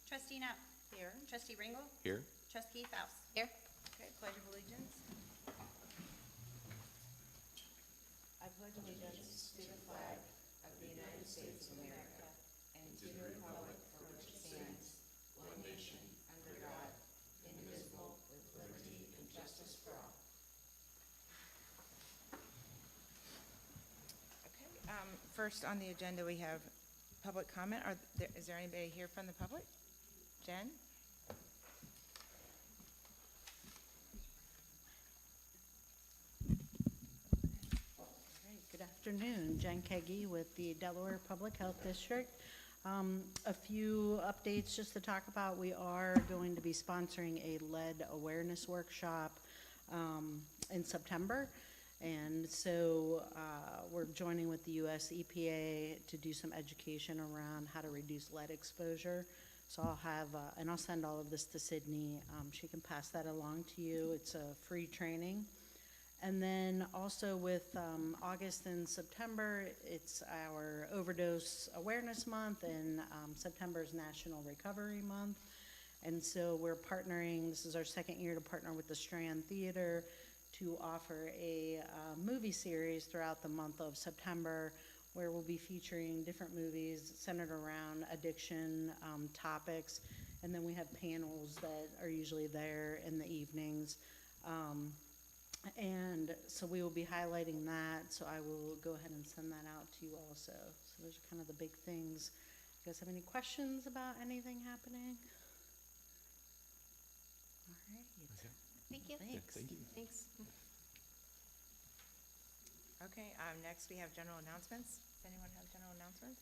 Trustee Knapp. Here. Trustee Ringel. Here. Trustee Faust. Here. Okay, pledge of allegiance. I pledge allegiance to the flag of the United States of America and to the republic for which it stands, one nation, under God, indivisible, with liberty and justice for all. Okay, first on the agenda we have public comment. Is there anybody here from the public? Jen? Good afternoon, Jen Keggy with the Delaware Public Health District. A few updates just to talk about. We are going to be sponsoring a lead awareness workshop in September. And so we're joining with the US EPA to do some education around how to reduce lead exposure. So I'll have, and I'll send all of this to Sydney. She can pass that along to you. It's a free training. And then also with August and September, it's our Overdose Awareness Month, and September is National Recovery Month. And so we're partnering, this is our second year to partner with the Strand Theater to offer a movie series throughout the month of September, where we'll be featuring different movies centered around addiction topics. And then we have panels that are usually there in the evenings. And so we will be highlighting that, so I will go ahead and send that out to you also. So those are kind of the big things. You guys have any questions about anything happening? All right. Thank you. Thanks. Yeah, thank you. Thanks. Okay, next we have general announcements. Does anyone have general announcements?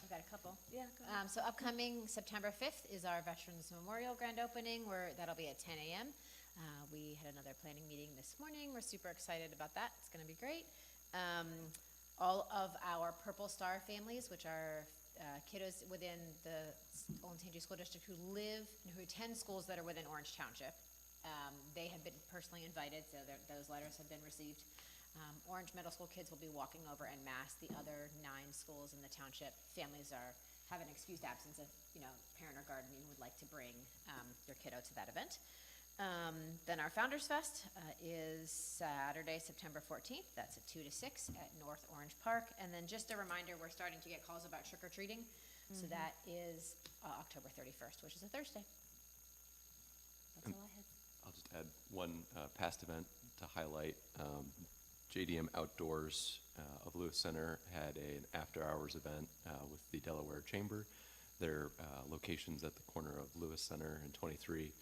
I've got a couple. Yeah, go ahead. So upcoming September 5th is our Veterans Memorial Grand Opening, where that'll be at 10 a.m. We had another planning meeting this morning. We're super excited about that. It's going to be great. All of our Purple Star families, which are kiddos within the Olentangy School District who attend schools that are within Orange Township, they have been personally invited, so those letters have been received. Orange Middle School kids will be walking over en masse. The other 9 schools in the township, families have an excused absence of, parent or guardian would like to bring their kiddo to that event. Then our Founders Fest is Saturday, September 14th. That's at 2 to 6 at North Orange Park. And then just a reminder, we're starting to get calls about trick-or-treating. So that is October 31st, which is a Thursday. That's all I had. I'll just add one past event to highlight. JDM Outdoors of Lewis Center had an after-hours event with the Delaware Chamber. Their location's at the corner of Lewis Center and 23.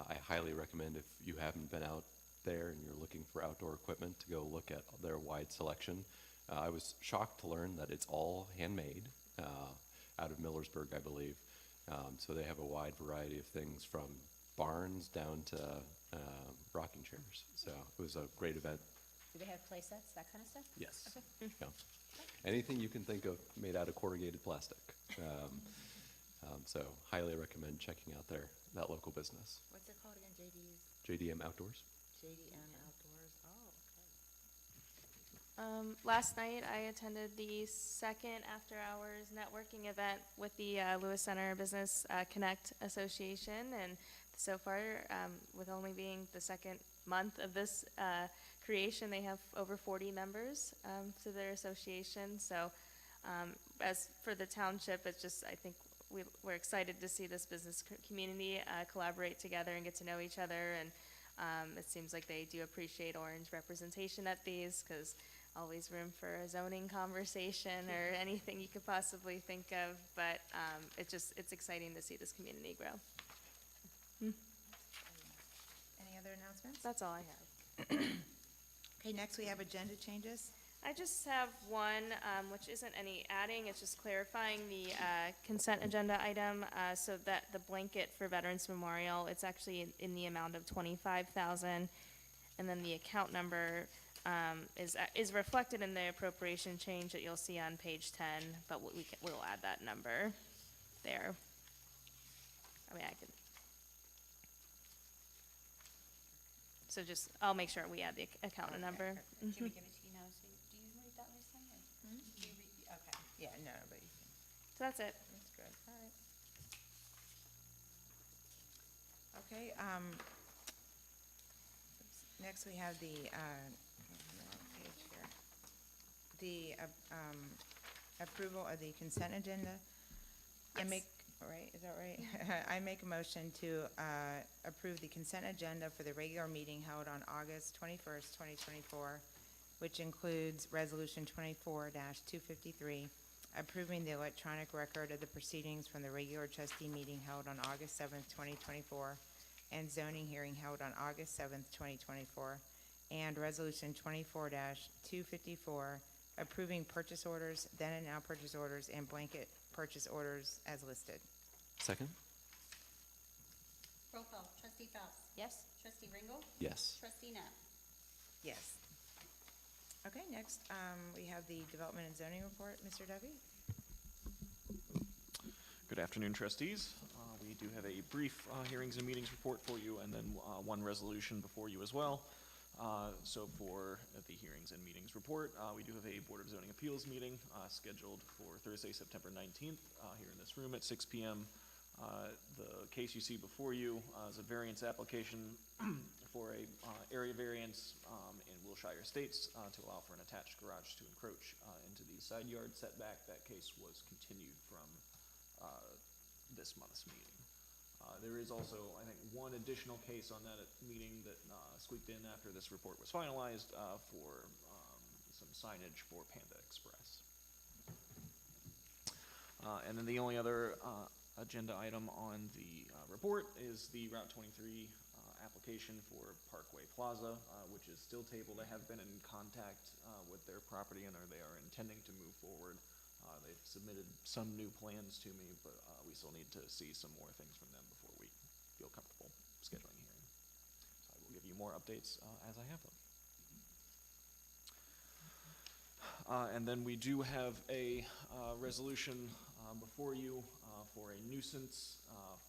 I highly recommend, if you haven't been out there and you're looking for outdoor equipment, to go look at their wide selection. I was shocked to learn that it's all handmade out of Millersburg, I believe. So they have a wide variety of things, from barns down to rocking chairs. So it was a great event. Do they have play sets, that kind of stuff? Yes. Okay. Yeah. Anything you can think of made out of corrugated plastic. So highly recommend checking out that local business. What's it called again? JDM Outdoors. JDM Outdoors. Oh, okay. Last night, I attended the second after-hours networking event with the Lewis Center Business Connect Association, and so far, with only being the second month of this creation, they have over 40 members to their association. So, as for the township, it's just, I think we're excited to see this business community collaborate together and get to know each other, and it seems like they do appreciate Orange representation at these, because always room for a zoning conversation or anything you could possibly think of, but it's exciting to see this community grow. Any other announcements? That's all I have. Okay, next we have agenda changes. I just have one, which isn't any adding, it's just clarifying the consent agenda item, so that the blanket for Veterans Memorial, it's actually in the amount of $25,000, and then the account number is reflected in the appropriation change that you'll see on page 10, but we'll add that number there. I mean, I can. So I'll make sure we add the account number. Should we give it to you now? So do you read that, Lisa? Do you read? Okay. Yeah, no, but you can. So that's it. That's good. All right. Okay, next we have the, wrong page here. The, approval of the consent agenda. I Yes. make, right, is that right? I make a motion to, approve the consent agenda for the regular meeting held on August 21st, 2024, which includes Resolution 24-253, approving the electronic record of the proceedings from the regular trustee meeting held on August 7th, 2024, and zoning hearing held on August 7th, 2024, and Resolution 24-254, approving purchase orders, then and now purchase orders, and blanket purchase orders as listed. Second? Roll call, trustee Faust. Yes? Trustee Ringle. Yes. Trustee Net. Yes. Okay, next, we have the development and zoning report. Mr. Dovey? Good afternoon, trustees. We do have a brief hearings and meetings report for you, and then one resolution before you as well. So for the hearings and meetings report, we do have a Board of Zoning Appeals meeting scheduled for Thursday, September 19th, here in this room at 6 p.m. The case you see before you is a variance application for a area variance in Wilshire Estates to allow for an attached garage to encroach into the side yard setback. That case was continued from this month's meeting. There is also, I think, one additional case on that meeting that squeaked in after this report was finalized for some signage for Panda Express. And then the only other agenda item on the report is the Route 23 application for Parkway Plaza, which is still tabled. I have been in contact with their property owner. They are intending to move forward. They've submitted some new plans to me, but we still need to see some more things from them before we feel comfortable scheduling a hearing. So I will give you more updates as I have them. And then we do have a resolution before you for a nuisance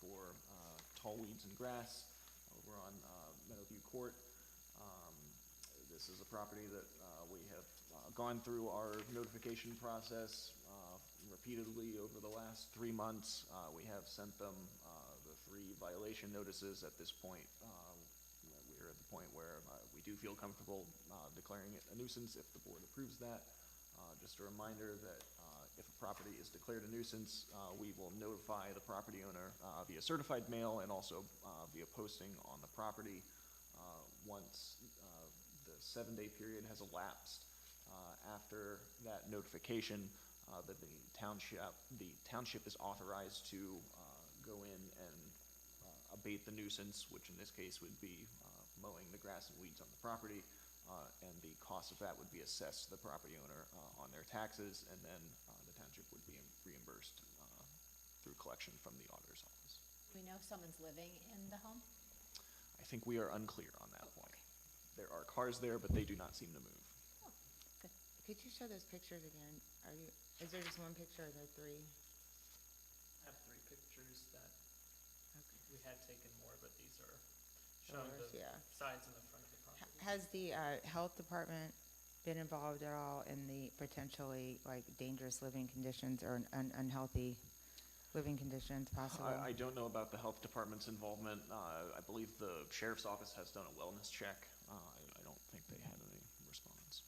for tall weeds and grass over on Meadowview Court. This is a property that we have gone through our notification process repeatedly over the last 3 months. We have sent them the 3 violation notices. At this point, we're at the point where we do feel comfortable declaring it a nuisance if the board approves that. Just a reminder that if a property is declared a nuisance, we will notify the property owner via certified mail and also via posting on the property. Once the 7-day period has elapsed after that notification, the township is authorized to go in and abate the nuisance, which in this case would be mowing the grass and weeds on the property, and the cost of that would be assessed to the property owner on their taxes, and then the township would be reimbursed through collection from the auditor's office. Do we know if someone's living in the home? I think we are unclear on that point. There are cars there, but they do not seem to move. Could you show those pictures again? Is there just one picture or are there 3? I have 3 pictures that Okay. we had taken more, but these are showing Yours, the yeah. sides and the front of the property. Has the health department been involved at all in the potentially like dangerous living conditions or unhealthy living conditions possible? I don't know about the health department's involvement. I believe the sheriff's office has done a wellness check. I don't think they had any response.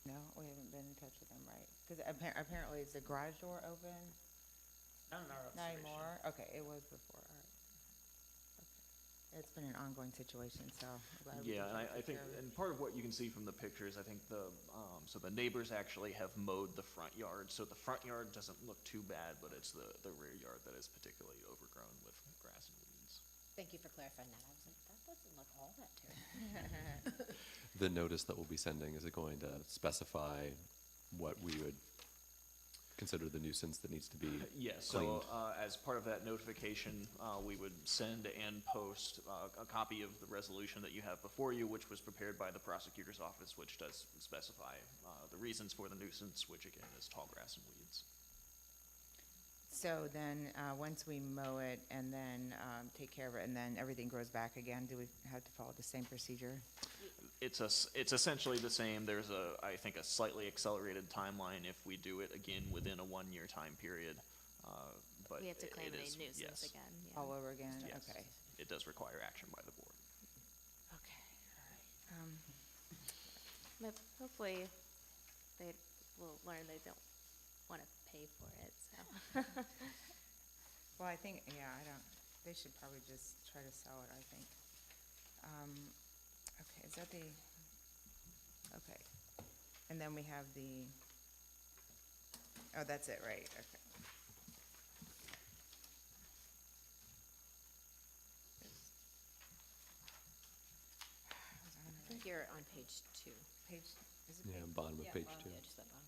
No, we haven't been in touch with them, right? Because apparently is the garage door open? Not in our Not observation. anymore? Okay, it was before, all right. Okay. It's been an ongoing situation, so I'm glad we Yeah, can and I take think, care of it. and part of what you can see from the pictures, I think so the neighbors actually have mowed the front yard, so the front yard doesn't look too bad, but it's the rear yard that is particularly overgrown with grass and weeds. Thank you for clarifying that. I was like, that doesn't look all that terrible. The notice that we'll be sending, is it going to specify what we would consider the nuisance that needs to be Yes, cleaned? so as part of that notification, we would send and post a copy of the resolution that you have before you, which was prepared by the prosecutor's office, which does specify the reasons for the nuisance, which again is tall grass and weeds. So then, once we mow it and then take care of it and then everything grows back again, do we have to follow the same procedure? It's essentially the same. There's I think a slightly accelerated timeline if we do it again within a 1-year time period. But We have to claim it a is- nuisance yes. again. Yeah. All over again? Yes. Okay. it does require action by the board. Okay, all right. But hopefully, they will learn they don't want to pay for it, so. Well, I think, yeah, they should probably just try to sell it, I think. Okay, is that okay. And then we have oh, that's it, right, okay. I think you're on page 2. Page, is it Yeah, page, bottom of page 2. Yeah, just that bottom.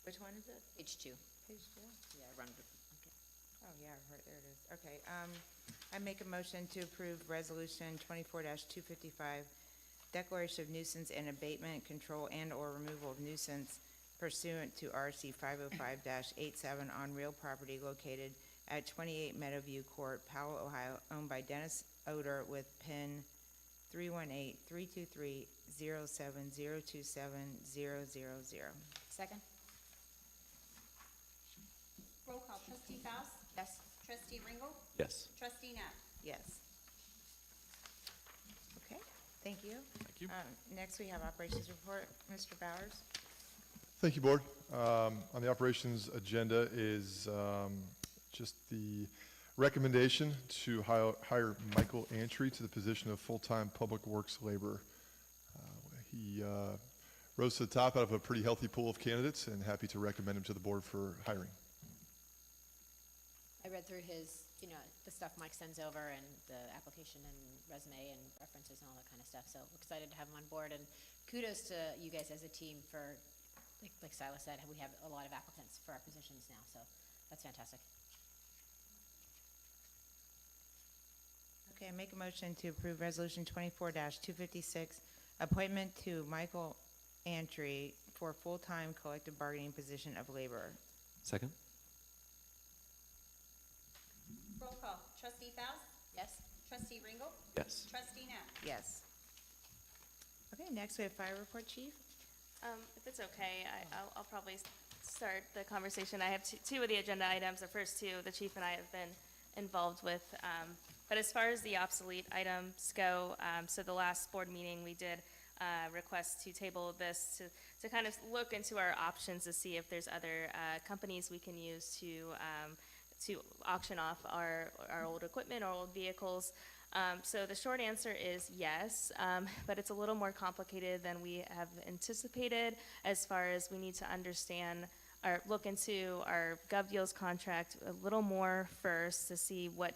which one is it? Page 2. Page two? Yeah, run, okay. Oh, yeah, right, there it is. Okay, I make a motion to approve resolution 24-255, declaration of nuisance and abatement, control and/or removal of nuisance pursuant to RC 505-87 on real property located at 28 Meadowview Court, Powell, Ohio, owned by Dennis Oder with PIN 318-323-07027-000. Second? Roll call, trustee Faust, Yes. trustee Ringle, Yes. trustee Net. Yes. Okay, thank you. Thank you. Next, we have operations report. Mr. Bowers? Thank you, Board. On the operations agenda is just the recommendation to hire Michael Antry to the position of full-time public works laborer. He rose to the top out of a pretty healthy pool of candidates, and happy to recommend him to the board for hiring. I read through his, the stuff Mike sends over and the application and resume and references and all that kind of stuff. So we're excited to have him on board, and kudos to you guys as a team for, like Silas said, we have a lot of applicants for our positions now, so that's fantastic. Okay, I make a motion to approve resolution 24-256, appointment to Michael Antry for full-time collective bargaining position of laborer. Second? Roll call, trustee Faust, Yes? trustee Ringle, Yes. trustee Net. Yes. Okay, next we have fire report, chief. If it's okay, I'll probably start the conversation. I have two of the agenda items. The first two, the chief and I have been involved with. But as far as the obsolete items go, so the last board meeting, we did request to table this to kind of look into our options to see if there's other companies we can use to auction off our old equipment or old vehicles. So the short answer is yes, but it's a little more complicated than we have anticipated as far as we need to understand or look into our GovDeals contract a little more first to see what,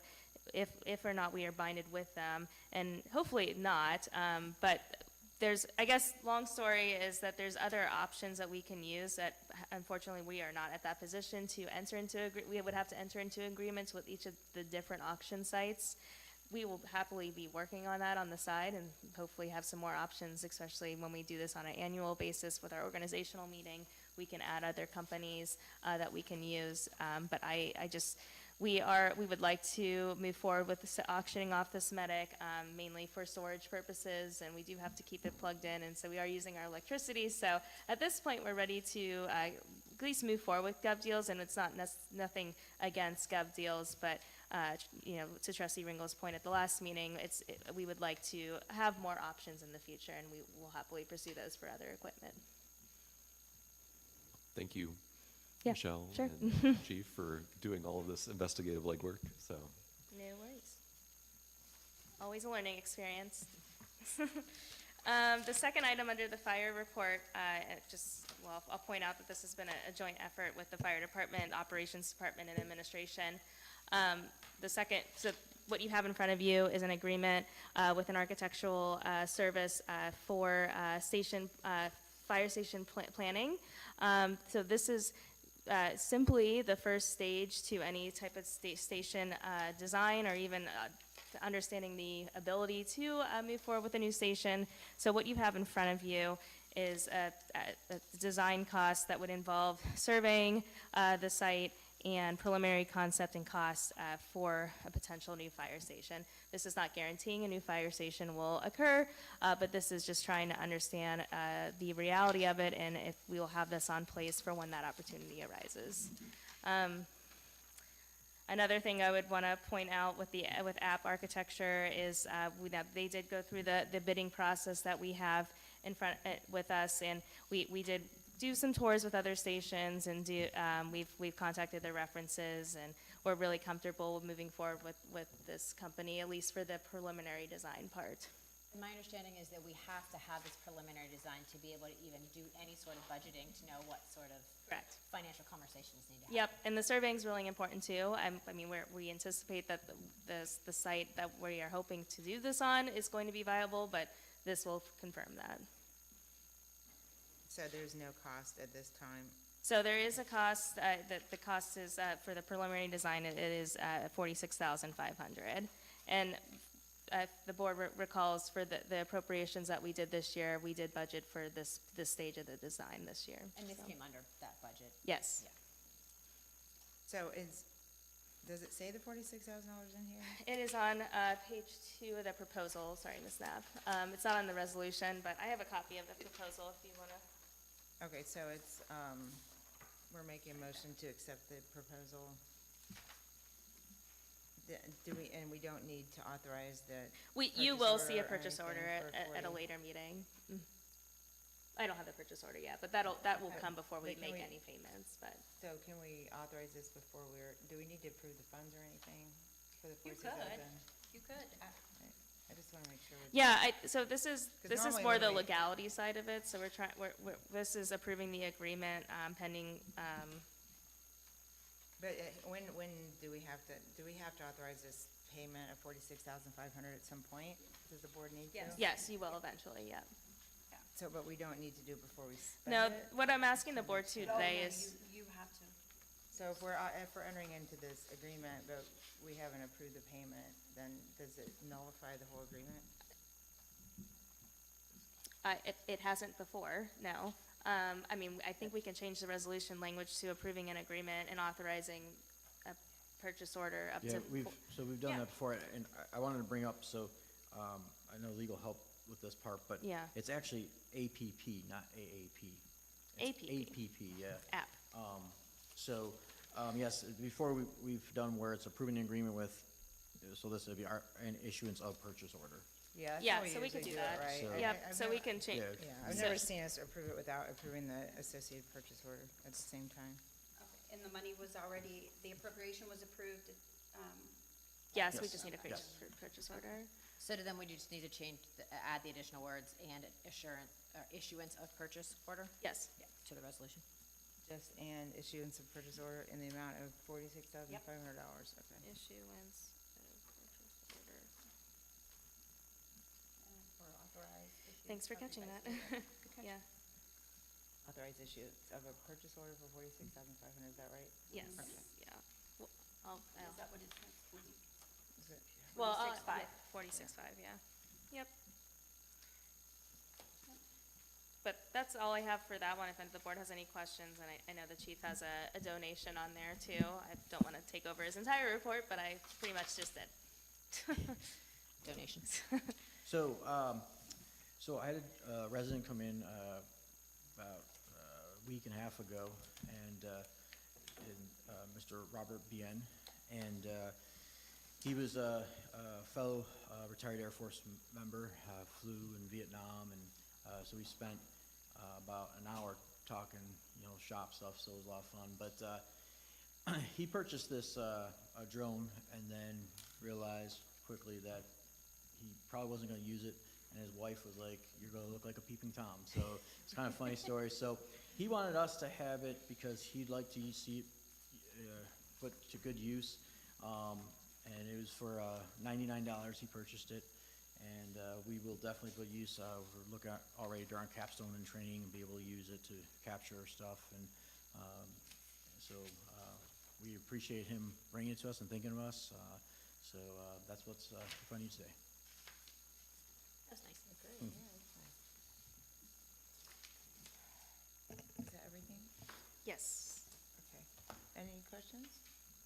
if or not we are binded with them, and hopefully not, but there's, I guess, long story is that there's other options that we can use that unfortunately we are not at that position to enter into, we would have to enter into agreements with each of the different auction sites. We will happily be working on that on the side and hopefully have some more options, especially when we do this on an annual basis with our organizational meeting. We can add other companies that we can use, but we would like to move forward with auctioning off this medic, mainly for storage purposes, and we do have to keep it plugged in, and so we are using our electricity. So at this point, we're ready to at least move forward with GovDeals, and it's not nothing against GovDeals, but to Trustee Ringle's point at the last meeting, we would like to have more options in the future, and we will happily pursue those for other equipment. Thank you, Yeah, Michelle sure. and Chief, for doing all of this investigative legwork. So, No worries. Always a learning experience. The second item under the fire report, I'll point out that this has been a joint effort with the fire department, operations department, and administration. So what you have in front of you is an agreement with an architectural service for fire station planning. So this is simply the first stage to any type of station design, or even understanding the ability to move forward with a new station. So what you have in front of you is a design cost that would involve surveying the site and preliminary concept and costs for a potential new fire station. This is not guaranteeing a new fire station will occur, but this is just trying to understand the reality of it and if we will have this on place for when that opportunity arises. Another thing I would want to point out with app architecture is that they did go through the bidding process that we have in front with us, and we did do some tours with other stations, and we've contacted their references, and we're really comfortable with moving forward with this company, at least for the preliminary design part. And my understanding is that we have to have this preliminary design to be able to even do any sort of budgeting, to know what sort of Correct. financial conversations need to happen. Yep, and the surveying's really important too. I mean, we anticipate that the site that we are hoping to do this on is going to be viable, but this will confirm that. So there's no cost at this time? So there is a cost, the cost is, for the preliminary design, it is $46,500. And the board recalls for the appropriations that we did this year, we did budget for this stage of the design this year. And this So- came under that budget. Yes. Yeah. So does it say the $46,000 in here? It is on page 2 of the proposal. Sorry, Ms. Knapp. It's not on the resolution, but I have a copy of the proposal if you want to. Okay, so it's, we're making a motion to accept the proposal. And we don't need to authorize the You purchase will see a order or purchase anything order for at a 40? later meeting. I don't have the purchase order yet, but that will Okay. come before we But can make we- any payments, but. So can we authorize this before do we need to approve the funds or anything for the You 46,000? You could. I just want to make sure. Yeah, so this is normally more when the we- legality side of it, so this is approving the agreement, pending, But when do we have to authorize this payment of 46,500 at some point? Does the board need to? Yes. yes, you will eventually, yeah. So, but we don't need to do it before we spend No, it? what I'm asking the board to today is, You have to. So if we're entering into this agreement, but we haven't approved the payment, then does it nullify the whole agreement? it hasn't before, no. I mean, I think we can change the resolution language to approving an agreement and authorizing a purchase order up Yeah, to. we've done Yeah. that before, and I wanted to bring up, so, I know legal help with this part, but Yeah. it's actually APP, not AAP. It's APP. APP, yeah. App. So, yes, before we've done where it's approving an agreement with, so this would be an issuance of purchase order. Yeah, that's Yeah, how we so we usually can do it, that. right? So- Yep, I've so we never- can change. Yeah. Yeah, I've So- never seen us approve it without approving the associated purchase order at the same time. Okay. And the money was already, the appropriation was approved, Yes, we Yes. just need a purchase order. So then we just need to add the additional words and issuance of purchase order Yes. to the resolution. Just and issuance of purchase order in the amount of $46,500, okay. Issuance of purchase order. Thanks for catching that. Yeah, Authorized issue of a purchase order for 46,500, is that right? yes, Okay. yeah. Well, is that what it says? Is it? Well, 46.5. 46.5, yeah. Yep. But that's all I have for that one. If the board has any questions, and I know the chief has a donation on there too. I don't want to take over his entire report, but I pretty much just did. Donations. So, so I had a resident come in, about a week and a half ago, and Mr. Robert Bien, and, he was a fellow, retired Air Force member, flew in Vietnam, and, so we spent, about an hour talking, shop stuff, so it was a lot of fun, but, he purchased this, a drone, and then realized quickly that he probably wasn't gonna use it, and his wife was like, "You're gonna look like a peeping Tom." So it's kind of a funny story. So he wanted us to have it because he'd like to see it put to good use. And it was for $99 he purchased it, and we will definitely put use. We're looking at already during capstone and training and be able to use it to capture stuff, and so we appreciate him bringing it to us and thinking of us. So that's what's in front of you today. That's nice. Is that everything? Yes. Okay. Any questions?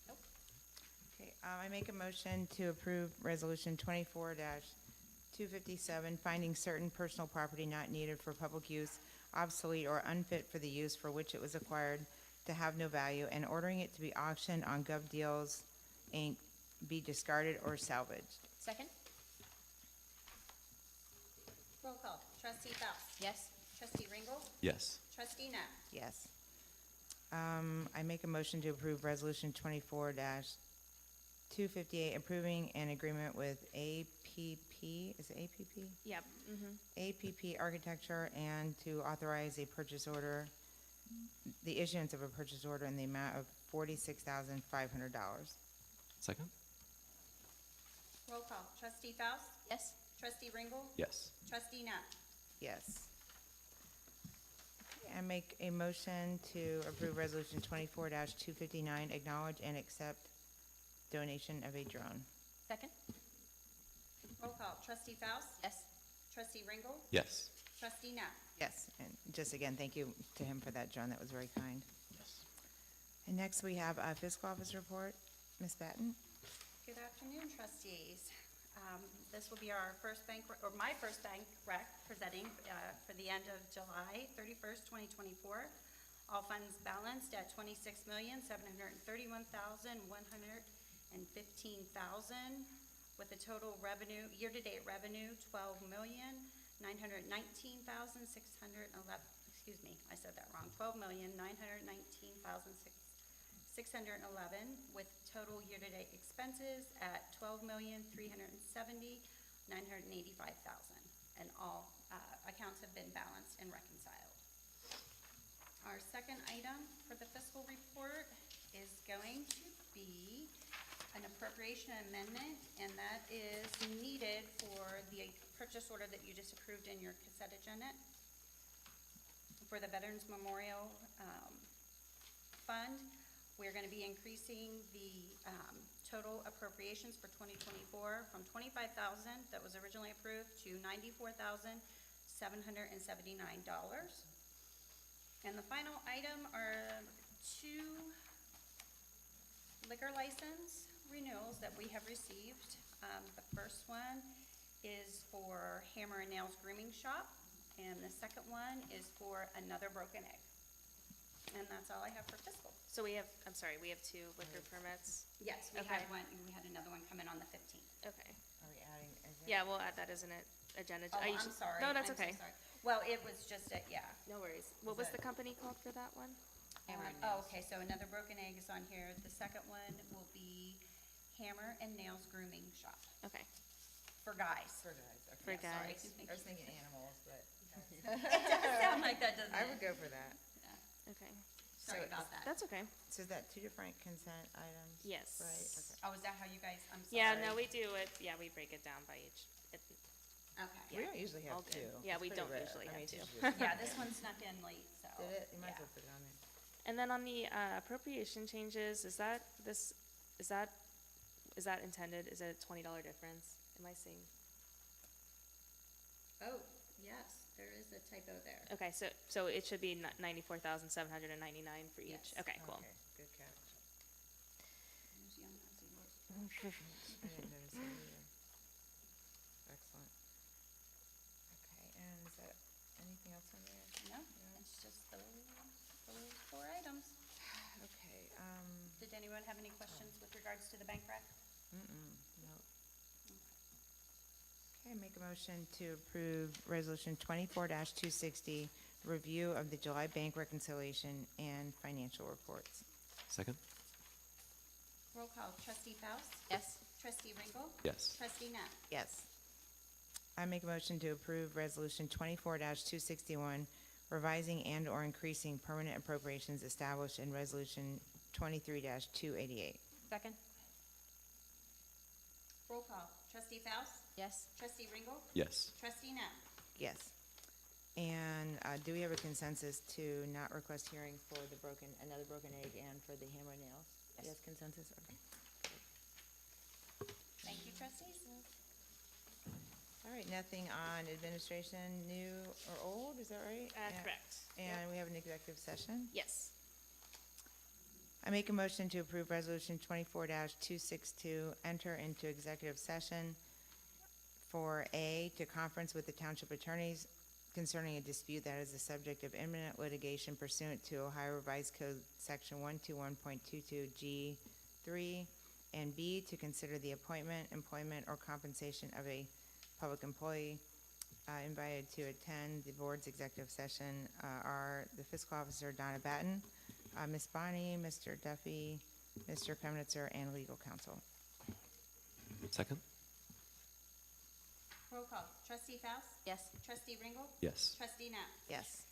Nope. Okay, I make a motion to approve Resolution 24-257, finding certain personal property not needed for public use, obsolete, or unfit for the use for which it was acquired to have no value, and ordering it to be auctioned on GovDeals Inc. be discarded or salvaged. Second? Roll call. Trustee Faust. Yes. Trustee Ringel. Yes. Trustee Net. Yes. I make a motion to approve Resolution 24-258, approving an agreement with APP, is it APP? Yep, APP Architecture, and to authorize a purchase order, the issuance of a purchase order in the amount of $46,500. Second? Roll call. Trustee Faust. Yes. Trustee Ringel. Yes. Trustee Net. Yes. I make a motion to approve Resolution 24-259, acknowledge and accept donation of a drone. Second? Roll call. Trustee Faust. Yes. Trustee Ringel. Yes. Trustee Net. Yes, and just again, thank you to him for that drone, that was very kind. Yes. And next, we have a fiscal office report. Ms. Batten? Good afternoon, trustees. This will be our first bank, or my first bank rec presenting for the end of July 31st, 2024. All funds balanced at $26,731,115,000 with a total revenue, year-to-date revenue, $12,919,611, excuse me, I said that wrong, $12,919,611 with total year-to-date expenses at $12,370,985,000. And all accounts have been balanced and reconciled. Our second item for the fiscal report is going to be an appropriation amendment, and that is needed for the purchase order that you just approved in your consent agenda for the Veterans Memorial Fund. We're going to be increasing the total appropriations for 2024 from $25,000 that was originally approved to $94,779. And the final item are 2 liquor license renewals that we have received. The first one is for Hammer and Nails Grooming Shop, and the second one is for Another Broken Egg. And that's all I have for fiscal. so we have, I'm sorry, we have 2 liquor permits? Yes, we Okay. had one, we had another one come in on the 15th. Okay. Are we adding? Yeah, we'll add that as an agenda. Oh, I I'm usually- sorry. No, that's I'm so okay. sorry. Well, it was just a, yeah. No worries. What was the company called for that one? Hammer and Oh, Nails. okay, so Another Broken Egg is on here. The second one will be Hammer and Nails Grooming Shop Okay, for guys. For guys, okay. for Yeah, sorry. guys. I was thinking animals, but It does sound like that, doesn't it? I would go for that. Okay, Sorry So about that. that's okay. So is that 2 different consent items? Yes. Right, okay. Oh, is that how you guys, I'm sorry. Yeah, no, we do it, yeah, we break it down by each. Okay. We don't usually have all good. 2. Yeah, It's we pretty don't rare. usually I mean, have it's 2. usually just- Yeah, this one snuck in late, so. Did it? You might as yeah. well put it on there. And then on the appropriation changes, is that intended? Is it a $20 difference? Am I seeing? Oh, yes, there is a typo there. Okay, so it should be 94,799 for each. Yes. Okay, cool. Okay, good catch. There's Young Ozzy World. I didn't notice that either. Excellent. Okay, and is that anything else on there? No, it's just those 4 items. Okay, Did anyone have any questions with regards to the bank rec? no. Okay, make a motion to approve Resolution 24-260, review of the July bank reconciliation and financial reports. Second? Roll call. Trustee Faust. Yes. Trustee Ringel. Yes. Trustee Net. Yes. I make a motion to approve Resolution 24-261, revising and/or increasing permanent appropriations established in Resolution 23-288. Second? Roll call. Trustee Faust. Yes. Trustee Ringel. Yes. Trustee Net. Yes. And do we have a consensus to not request hearing for Another Broken Egg and for the Hammer and Nails? Yes, consensus, okay. Thank you, trustees. All right, nothing on administration, new or old, is that right? And- Correct. And we have an executive session. Yes. I make a motion to approve Resolution 24-262, enter into executive session for A, to conference with the township attorneys concerning a dispute that is the subject of imminent litigation pursuant to Ohio Revised Code Section 121.22G3, And B, to consider the appointment, employment, or compensation of a public employee. Invited to attend the board's executive session are the fiscal officer, Donna Batten, Ms. Bonnie, Mr. Duffy, Mr. Kemnitzer, and legal counsel. Second? Roll call. Trustee Faust? Yes. Trustee Ringel? Yes. Trustee Knapp? Yes.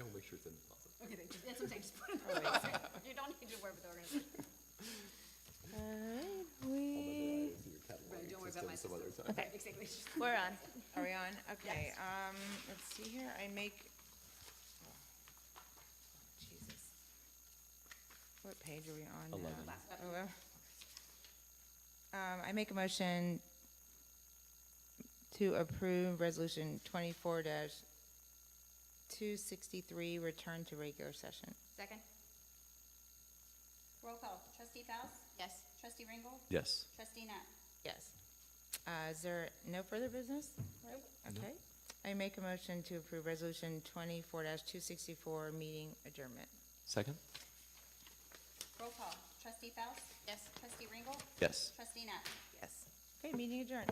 I will make sure it's in the closet. Okay, that's what I'm saying, just put it in the closet. You don't need to worry about the organization. Alright, I'll memorize your catalog Right, don't worry system about my some other system. time. Okay. Exactly. we're on. Are we on? Okay, Yes. let's see here, I make, oh, Jesus. What page are we on now? 11. Oh, well. I make a motion to approve resolution 24-263, return to regular session. Second? Roll call. Trustee Faust? Yes. Trustee Ringel? Yes. Trustee Net? Yes. Is there no further business? Okay. I make a motion to approve resolution 24-264, meeting adjournment. Second? Roll call. Trustee Faust? Yes. Trustee Ringel? Yes. Trustee Net? Yes. Okay, meeting adjourned.